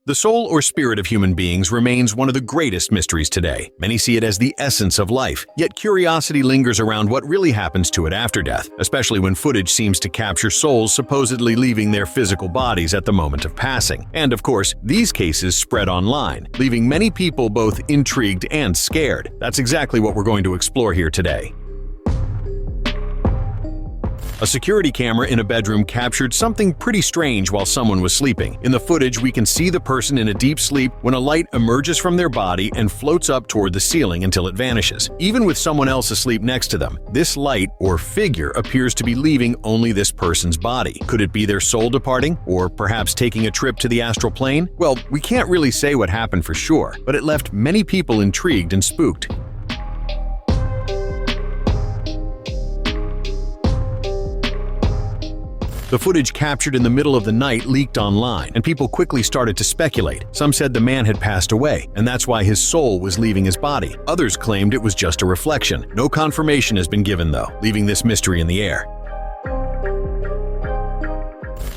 The soul or spirit of human beings remains one of the greatest mysteries today. Many see it as the essence of life, yet curiosity lingers around what really happens to it after death, especially when footage seems to capture souls supposedly leaving their physical bodies at the moment of passing. And of course, these cases spread online, leaving many people both intrigued and scared. That's exactly what we're going to explore here today. A security camera in a bedroom captured something pretty strange while someone was sleeping. In the footage, we can see the person in a deep sleep when a light emerges from their body and floats up toward the ceiling until it vanishes. Even with someone else asleep next to them, this light or figure appears to be leaving only this person's body. Could it be their soul departing, or perhaps taking a trip to the astral plane? Well, we can't really say what happened for sure, but it left many people intrigued and spooked. The footage captured in the middle of the night leaked online, and people quickly started to speculate. Some said the man had passed away, and that's why his soul was leaving his body. Others claimed it was just a reflection. No confirmation has been given, though, leaving this mystery in the air.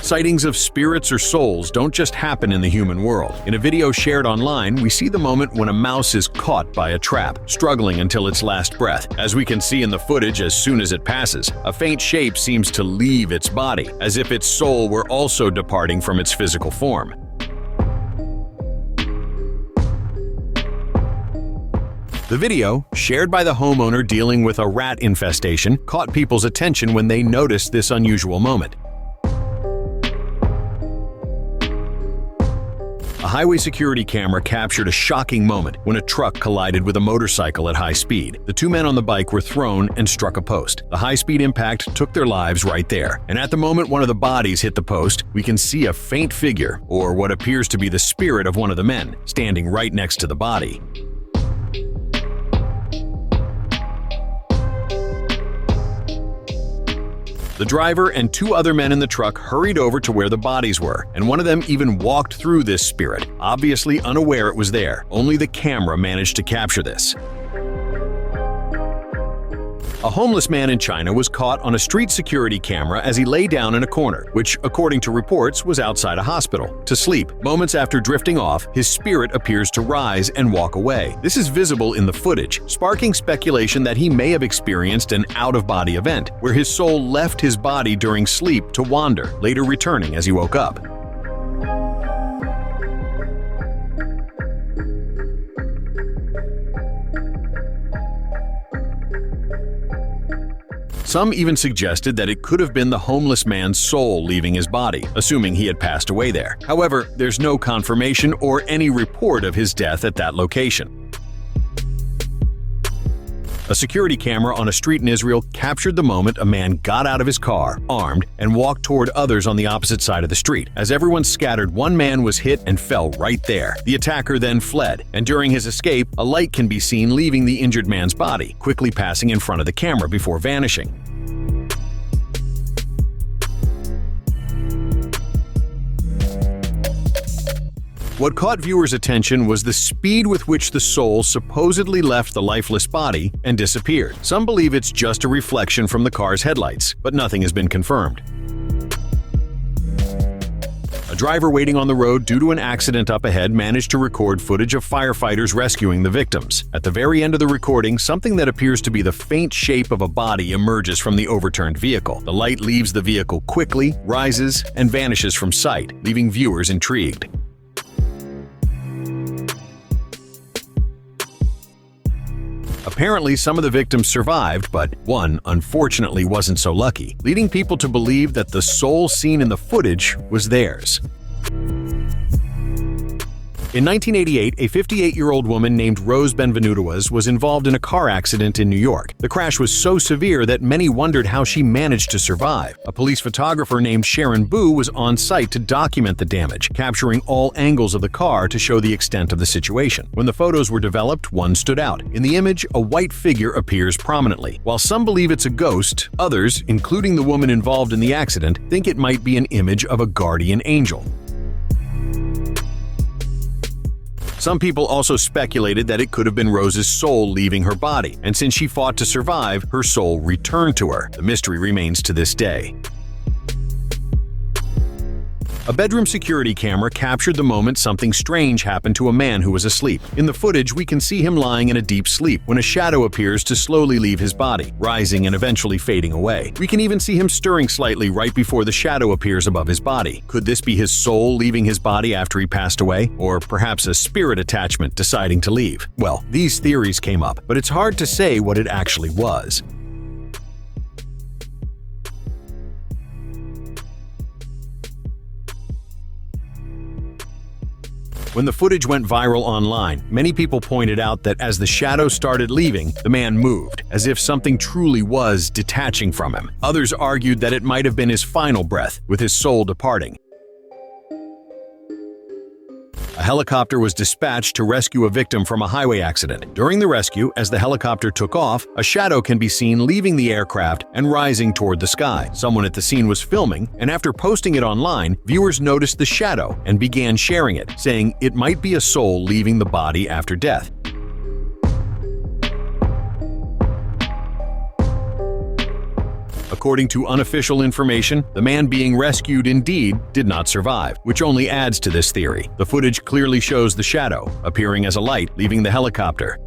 Sightings of spirits or souls don't just happen in the human world. In a video shared online, we see the moment when a mouse is caught by a trap, struggling until its last breath. As we can see in the footage, as soon as it passes, a faint shape seems to leave its body, as if its soul were also departing from its physical form. The video, shared by the homeowner dealing with a rat infestation, caught people's attention when they noticed this unusual moment. A highway security camera captured a shocking moment when a truck collided with a motorcycle at high speed. The two men on the bike were thrown and struck a post. The high-speed impact took their lives right there. And at the moment one of the bodies hit the post, we can see a faint figure, or what appears to be the spirit of one of the men, standing right next to the body. The driver and two other men in the truck hurried over to where the bodies were, and one of them even walked through this spirit, obviously unaware it was there. Only the camera managed to capture this. A homeless man in China was caught on a street security camera as he lay down in a corner, which, according to reports, was outside a hospital, to sleep. Moments after drifting off, his spirit appears to rise and walk away. This is visible in the footage, sparking speculation that he may have experienced an out-of-body event, where his soul left his body during sleep to wander, later returning as he woke up. Some even suggested that it could have been the homeless man's soul leaving his body, assuming he had passed away there. However, there's no confirmation or any report of his death at that location. A security camera on a street in Israel captured the moment a man got out of his car, armed, and walked toward others on the opposite side of the street. As everyone scattered, one man was hit and fell right there. The attacker then fled, and during his escape, a light can be seen leaving the injured man's body, quickly passing in front of the camera before vanishing. What caught viewers' attention was the speed with which the soul supposedly left the lifeless body and disappeared. Some believe it's just a reflection from the car's headlights, but nothing has been confirmed. A driver waiting on the road due to an accident up ahead managed to record footage of firefighters rescuing the victims. At the very end of the recording, something that appears to be the faint shape of a body emerges from the overturned vehicle. The light leaves the vehicle quickly, rises, and vanishes from sight, leaving viewers intrigued. Apparently, some of the victims survived, but one, unfortunately, wasn't so lucky, leading people to believe that the soul seen in the footage was theirs. In 1988, a 58-year-old woman named Rose Benvenutoas was involved in a car accident in New York. The crash was so severe that many wondered how she managed to survive. A police photographer named Sharon Boo was on site to document the damage, capturing all angles of the car to show the extent of the situation. When the photos were developed, one stood out. In the image, a white figure appears prominently. While some believe it's a ghost, others, including the woman involved in the accident, think it might be an image of a guardian angel. Some people also speculated that it could have been Rose's soul leaving her body, and since she fought to survive, her soul returned to her. The mystery remains to this day. A bedroom security camera captured the moment something strange happened to a man who was asleep. In the footage, we can see him lying in a deep sleep when a shadow appears to slowly leave his body, rising and eventually fading away. We can even see him stirring slightly right before the shadow appears above his body. Could this be his soul leaving his body after he passed away? Or perhaps a spirit attachment deciding to leave? Well, these theories came up, but it's hard to say what it actually was. When the footage went viral online, many people pointed out that as the shadow started leaving, the man moved, as if something truly was detaching from him. Others argued that it might have been his final breath, with his soul departing. A helicopter was dispatched to rescue a victim from a highway accident. During the rescue, as the helicopter took off, a shadow can be seen leaving the aircraft and rising toward the sky. Someone at the scene was filming, and after posting it online, viewers noticed the shadow and began sharing it, saying it might be a soul leaving the body after death. According to unofficial information, the man being rescued indeed did not survive, which only adds to this theory. The footage clearly shows the shadow, appearing as a light, leaving the helicopter.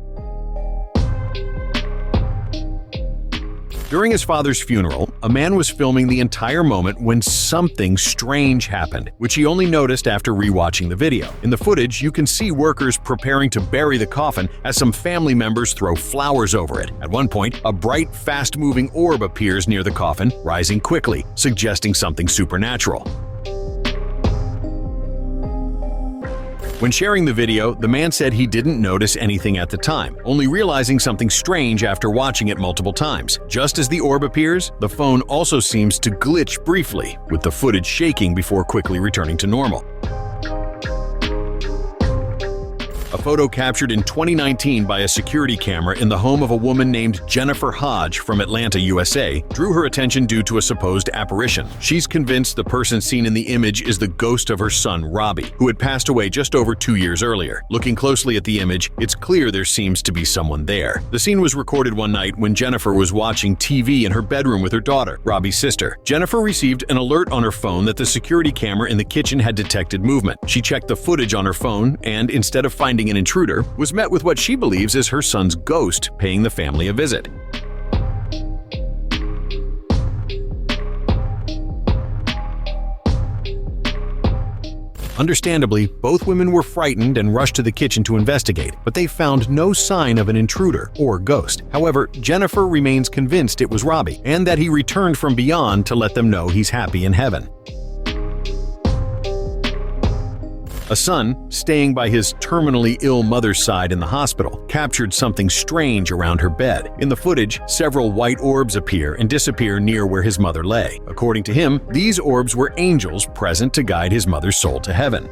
During his father's funeral, a man was filming the entire moment when something strange happened, which he only noticed after rewatching the video. In the footage, you can see workers preparing to bury the coffin as some family members throw flowers over it. At one point, a bright, fast-moving orb appears near the coffin, rising quickly, suggesting something supernatural. When sharing the video, the man said he didn't notice anything at the time, only realizing something strange after watching it multiple times. Just as the orb appears, the phone also seems to glitch briefly, with the footage shaking before quickly returning to normal. A photo captured in 2019 by a security camera in the home of a woman named Jennifer Hodge from Atlanta, USA, drew her attention due to a supposed apparition. She's convinced the person seen in the image is the ghost of her son, Robbie, who had passed away just over 2 years earlier. Looking closely at the image, it's clear there seems to be someone there. The scene was recorded one night when Jennifer was watching TV in her bedroom with her daughter, Robbie's sister. Jennifer received an alert on her phone that the security camera in the kitchen had detected movement. She checked the footage on her phone and, instead of finding an intruder, was met with what she believes is her son's ghost paying the family a visit. Understandably, both women were frightened and rushed to the kitchen to investigate, but they found no sign of an intruder or ghost. However, Jennifer remains convinced it was Robbie and that he returned from beyond to let them know he's happy in heaven. A son, staying by his terminally ill mother's side in the hospital, captured something strange around her bed. In the footage, several white orbs appear and disappear near where his mother lay. According to him, these orbs were angels present to guide his mother's soul to heaven.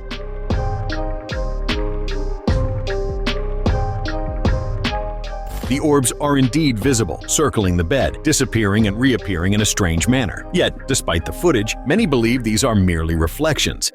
The orbs are indeed visible, circling the bed, disappearing and reappearing in a strange manner. Yet, despite the footage, many believe these are merely reflections.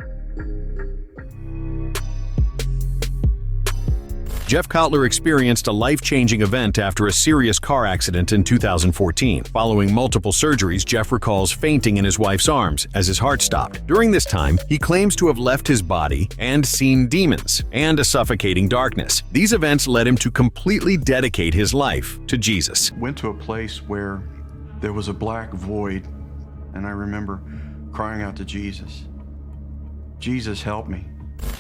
Jeff Kotler experienced a life-changing event after a serious car accident in 2014. Following multiple surgeries, Jeff recalls fainting in his wife's arms as his heart stopped. During this time, he claims to have left his body and seen demons and a suffocating darkness. These events led him to completely dedicate his life to Jesus. Went to a place where there was a black void, and I remember crying out to Jesus, "Jesus, help me."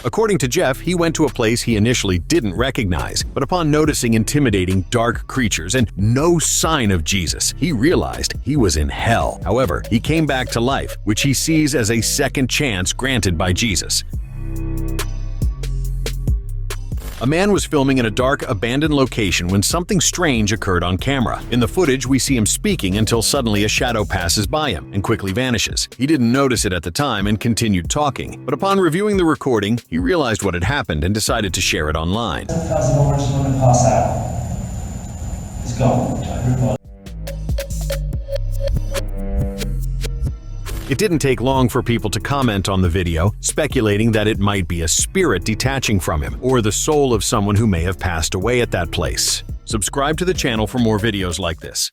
According to Jeff, he went to a place he initially didn't recognize, but upon noticing intimidating dark creatures and no sign of Jesus, he realized he was in hell. However, he came back to life, which he sees as a second chance granted by Jesus. A man was filming in a dark, abandoned location when something strange occurred on camera. In the footage, we see him speaking until suddenly a shadow passes by him and quickly vanishes. He didn't notice it at the time and continued talking, but upon reviewing the recording, he realized what had happened and decided to share it online. Pass out. It's gone. It didn't take long for people to comment on the video, speculating that it might be a spirit detaching from him or the soul of someone who may have passed away at that place. Subscribe to the channel for more videos like this.